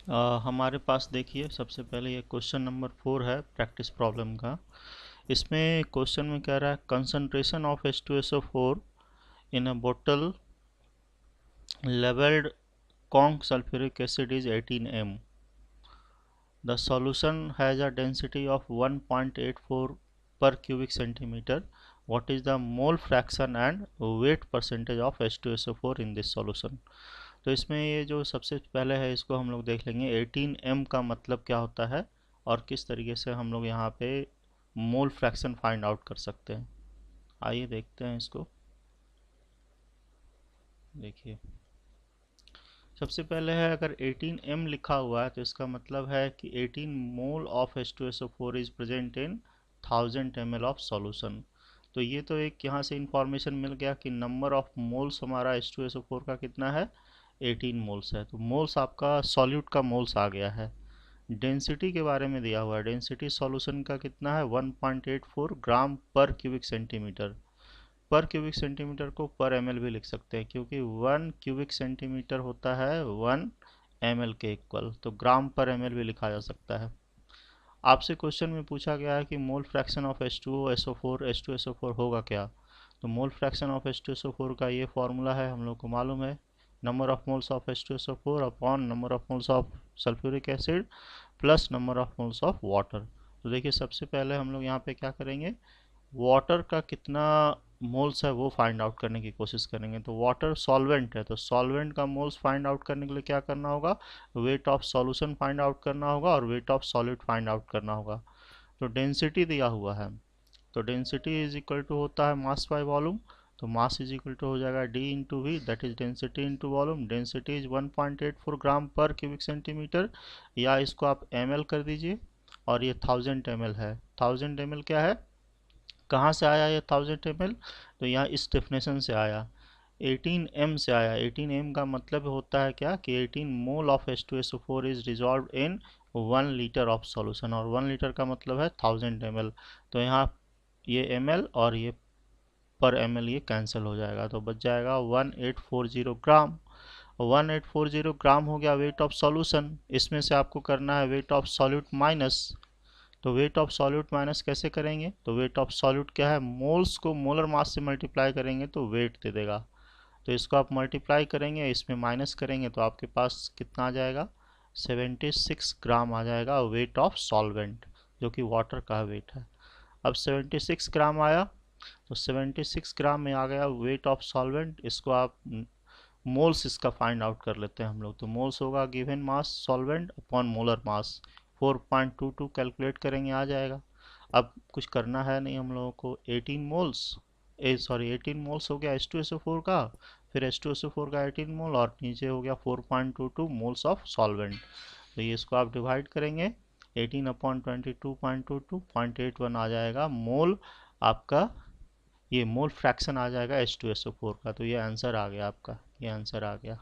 हमारे पास देखिए सबसे पहले ये क्वेश्चन नंबर 4 है प्रैक्टिस प्रॉब्लम का। इसमें क्वेश्चन में कह रहा है कंसंट्रेशन ऑफ H2SO4 इन अ बोतल levelled conc sulfuric acid is 18 m. The solution has a density of 1.84 per cubic centimeter. What is the mole fraction and weight percentage of H2SO4 in this solution? तो इसमें ये जो सबसे पहले है इसको हम लोग देख लेंगे 18 m का मतलब क्या होता है और किस तरीके से हम लोग यहाँ पे मोल फ्रैक्शन फाइंड आउट कर सकते हैं। आइए देखते हैं इसको। देखिए सबसे पहले है अगर 18 m लिखा हुआ है तो इसका मतलब है कि 18 mole of H2SO4 is present in 1000 ml of solution. तो ये तो एक यहाँ से इंफॉर्मेशन मिल गया कि नंबर ऑफ मोल्स हमारा H2SO4 का कितना है, 18 मोल्स है। तो मोल्स आपका सॉल्यूट का मोल्स आ गया है। डेंसिटी के बारे में दिया हुआ है, डेंसिटी सॉल्यूशन का कितना है 1.84 ग्राम पर क्यूबिक सेंटीमीटर। पर क्यूबिक सेंटीमीटर को पर एम भी लिख सकते हैं क्योंकि 1 क्यूबिक सेंटीमीटर होता है 1 ml के इक्वल, तो ग्राम पर एम भी लिखा जा सकता है। आपसे क्वेश्चन में पूछा गया है कि मोल फ्रैक्शन ऑफ H2SO4 होगा क्या। तो मोल फ्रैक्शन ऑफ H2SO4 का ये फॉर्मूला है, हम लोग को मालूम है, number of moles of H2SO4 upon number of moles of sulphuric acid plus number of moles of water. तो देखिए सबसे पहले हम लोग यहाँ पे क्या करेंगे, वाटर का कितना मोल्स है वो फाइंड आउट करने की कोशिश करेंगे। तो वाटर सॉल्वेंट है, तो सॉल्वेंट का मोल्स फाइंड आउट करने के लिए क्या करना होगा, weight of solution find out करना होगा और wait of solid find out करना होगा। तो डेंसिटी दिया हुआ है, तो डेंसिटी इज इक्वल टू होता है मास बाय वॉल्यूम। तो मास इज इक्वल टू हो जाएगा D into V, that is density into volume. Density is 1.84 gram per cubic centimetre, या इसको आप एम कर दीजिए। और ये 1000 ml है। 1000 ml क्या है, कहाँ से आया ये 1000 ml, तो यहाँ इस डेफिनेशन से आया, 18 m से आया। 18 m का मतलब होता है क्या कि 18 mole of H2SO4 is dissolve in 1 litre of solution, और 1 लीटर का मतलब है 1000 ml। तो यहाँ ये ml और ये पर ml ये कैंसिल हो जाएगा, तो बच जाएगा 1840 ग्राम। 1840 ग्राम हो गया वेट ऑफ सॉल्यूशन। इसमें से आपको करना है वेट ऑफ सॉल्यूट माइनस। तो वेट ऑफ सॉल्यूट माइनस कैसे करेंगे, तो वेट ऑफ सॉल्यूट क्या है, मोल्स को मोलर मास से मल्टीप्लाई करेंगे तो वेट दे देगा। तो इसको आप मल्टीप्लाई करेंगे, इसमें माइनस करेंगे तो आपके पास कितना आ जाएगा, 76 ग्राम आ जाएगा वेट ऑफ सॉल्वेंट, जो कि वाटर का वेट है। अब 76 ग्राम आया, तो 76 ग्राम में आ गया वेट ऑफ सॉल्वेंट। इसको आप मोल्स इसका फाइंड आउट कर लेते हैं हम लोग। तो मोल्स होगा given mass solvent upon molar mass, 4.22 calculate करेंगे आ जाएगा। अब कुछ करना है नहीं हम लोगों को, 18 मोल्स हो गया H2SO4 का, फिर H2SO4 का 18 मोल और नीचे हो गया 4.22 मोल्स ऑफ सॉल्वेंट। तो ये इसको आप डिवाइड करेंगे, 18 अपॉन 22.22 0.81 आ जाएगा मोल आपका, ये मोल फ्रैक्शन आ जाएगा H2SO4 का। तो ये आंसर आ गया आपका, ये आंसर आ गया।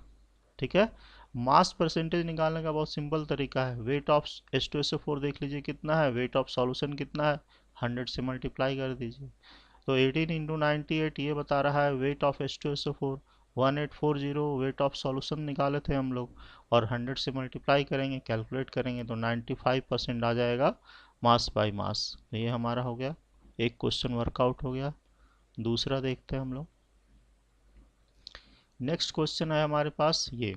ठीक है। मास परसेंटेज निकालने का बहुत सिंपल तरीका है, वेट ऑफ H2SO4 देख लीजिए कितना है, वेट ऑफ सॉल्यूशन कितना है, 100 से मल्टीप्लाई कर दीजिए। तो 18 इंटू 98 ये बता रहा है weight of H2SO4, 1840 weight of solution निकाले थे हम लोग, और 100 से मल्टीप्लाई करेंगे, कैलकुलेट करेंगे तो 95% आ जाएगा मास बाय मास। तो ये हमारा हो गया, एक क्वेश्चन वर्कआउट हो गया। दूसरा देखते हैं हम लोग। नेक्स्ट क्वेश्चन है हमारे पास ये,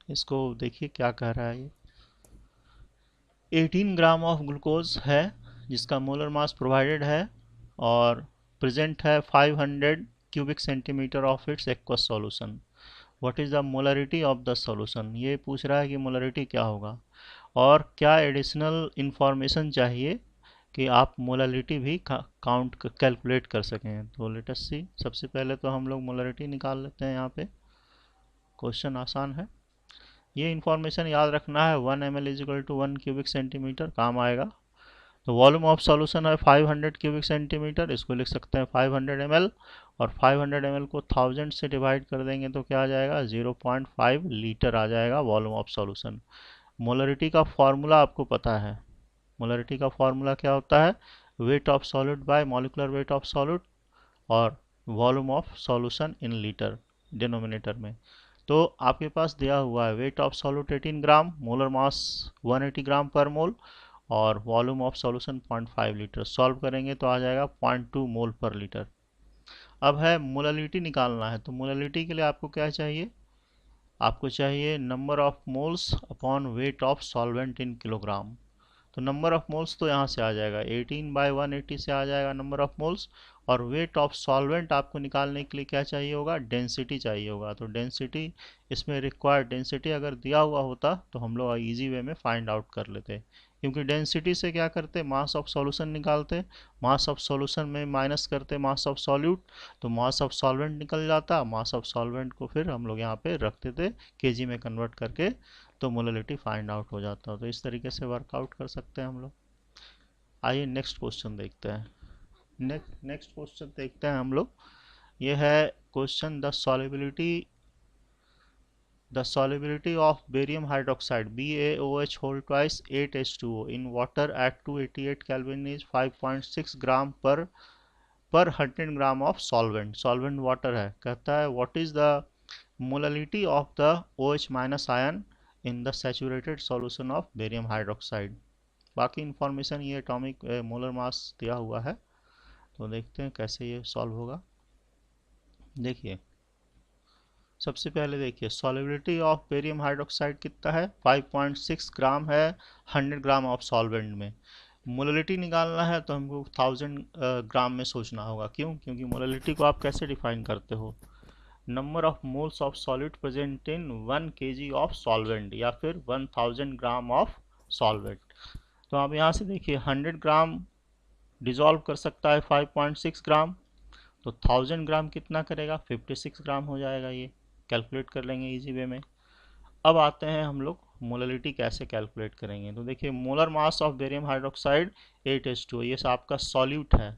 इसको देखिए क्या कह रहा है ये। 18 ग्राम ऑफ ग्लूकोज है जिसका मोलर मास प्रोवाइडेड है और प्रेजेंट है 500 cubic centimetre of its aqueous solution. What is the molarity of the solution, ये पूछ रहा है कि मोलरिटी क्या होगा और क्या एडिशनल इंफॉर्मेशन चाहिए कि आप मोलरिटी भी काउंट कैलकुलेट कर सकें। तो लेट अस सी, सबसे पहले तो हम लोग मोलरिटी निकाल लेते हैं। यहाँ पे क्वेश्चन आसान है, ये इन्फॉर्मेशन याद रखना है, 1 ml is equal to 1 cubic centimetre काम आएगा। तो वॉल्यूम ऑफ सॉल्यूशन है 500 क्यूबिक सेंटीमीटर, इसको लिख सकते हैं 500 ml, और 500 ml को 1000 से डिवाइड कर देंगे तो क्या आ जाएगा, 0.5 लीटर आ जाएगा वॉल्यूम ऑफ सॉल्यूशन। मोलरिटी का फॉर्मूला आपको पता है, मोलरिटी का फॉर्मूला क्या होता है, weight of solid by molecular weight of solid और volume of solution in litre denominator में। तो आपके पास दिया हुआ है weight of solute 18 gram, molar mass 180 gram पर मोल और volume of solution 0.5 litre. Solve करेंगे तो आ जाएगा 0.2 मोल पर लीटर। अब है मोललिटी निकालना है, तो मोललिटी के लिए आपको क्या चाहिए, आपको चाहिए number of moles upon weight of solvent in kilogram. तो नंबर ऑफ मोल्स तो यहाँ से आ जाएगा 18/180 से आ जाएगा नंबर ऑफ मोल्स, और वेट ऑफ सॉल्वेंट आपको निकालने के लिए क्या चाहिए होगा, डेंसिटी चाहिए होगा। तो डेंसिटी, इसमें रिक्वायर्ड डेंसिटी अगर दिया हुआ होता तो हम लोग इजी वे में फाइंड आउट कर लेते, क्योंकि डेंसिटी से क्या करते, मास ऑफ सॉल्यूशन निकालते, मास ऑफ सॉल्यूशन में माइनस करते मास ऑफ सॉल्यूट, तो मास ऑफ सॉल्वेंट निकल जाता। मास ऑफ सॉल्वेंट को फिर हम लोग यहाँ पे रखते थे केजी में कन्वर्ट करके, तो मोललिटी फाइंड आउट हो जाता है। तो इस तरीके से वर्कआउट कर सकते हैं हम लोग। आइए नेक्स्ट क्वेश्चन देखते हैं। नेक्स्ट क्वेश्चन देखते हैं हम लोग। ये है question, the solubility of barium hydroxide BaOH whole twice 8H2O in water at 288 Kelvin is 5.6 gram पर 100 ग्राम ऑफ सॉल्वेंट वाटर है। कहता है what is the molality of the OH minus ion in the saturated solution of barium hydroxide. बाकी information ये atomic molar mass दिया हुआ है, तो देखते हैं कैसे ये सॉल्व होगा। देखिए सबसे पहले देखिए सॉल्युबिलिटी ऑफ बेरियम हाइड्रोक्साइड कितना है, 5.6 ग्राम है 100 ग्राम ऑफ सॉल्वेंट में। मोललिटी निकालना है तो हमको 1000 ग्राम में सोचना होगा। क्योंकि मोललिटी को आप कैसे डिफाइन करते हो, number of moles of solid present in 1 kg of solvent या फिर 1000 ग्राम ऑफ सॉल्वेंट। तो आप यहाँ से देखिए 100 ग्राम डिजॉल्व कर सकता है 5.6 ग्राम, तो 1000 ग्राम कितना करेगा, 56 ग्राम हो जाएगा। ये कैलकुलेट कर लेंगे इजी वे में। अब आते हैं हम लोग मोललिटी कैसे कैलकुलेट करेंगे। तो देखिए molar mass of barium hydroxide 8H2, ये आपका सॉल्यूट है,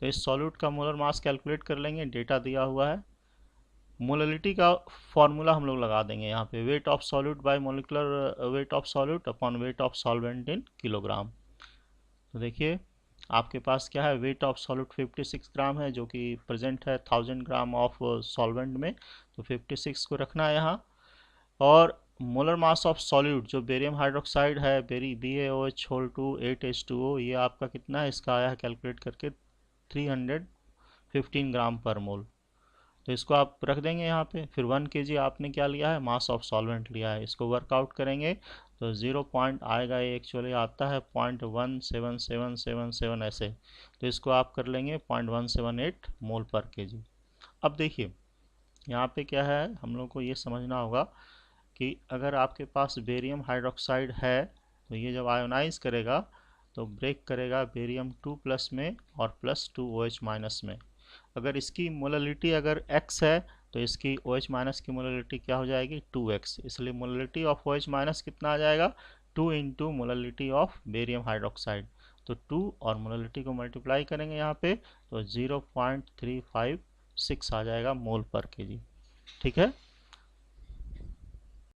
तो इस सॉल्यूट का मोलर मास कैलकुलेट कर लेंगे, डेटा दिया हुआ है। मोललिटी का फॉर्मूला हम लोग लगा देंगे यहाँ पे, wait of solute bye molecular weight of solute upon weight of solvent in kilogram. तो देखिए आपके पास क्या है, वेट ऑफ सॉल्यूट 56 ग्राम है जो कि प्रेजेंट है 1000 ग्राम ऑफ सॉल्वेंट में, तो 56 को रखना है यहाँ। और मोलर मास ऑफ सॉल्यूट जो बेरियम हाइड्रोक्साइड है BaOH होल 2 8H2O, ये आपका कितना है, इसका आया है कैलकुलेट करके 315 ग्राम पर मोल। तो इसको आप रख देंगे यहाँ पे। फिर 1 kg आपने क्या लिया है, मास ऑफ सॉल्वेंट लिया है, इसको वर्कआउट करेंगे तो 0 पॉइंट आएगा, ये एक्चुअली आता है 0.17777 ऐसे, तो इसको आप कर लेंगे 0.178 मोल पर kg। अब देखिए यहाँ पे क्या है, हम लोग को ये समझना होगा कि अगर आपके पास बेरियम हाइड्रोक्साइड है तो ये जब आयोनाइज करेगा तो ब्रेक करेगा बेरियम 2+ में और +2OH माइनस में। अगर इसकी मोललिटी अगर x है तो इसकी OH माइनस की मोललिटी क्या हो जाएगी, 2x। इसलिए मोललिटी ऑफ OH माइनस कितना आ जाएगा, 2 into molality of barium hydroxide. तो 2 और मोललिटी को मल्टीप्लाई करेंगे यहाँ पे तो 0.356 आ जाएगा मोल पर kg। ठीक है।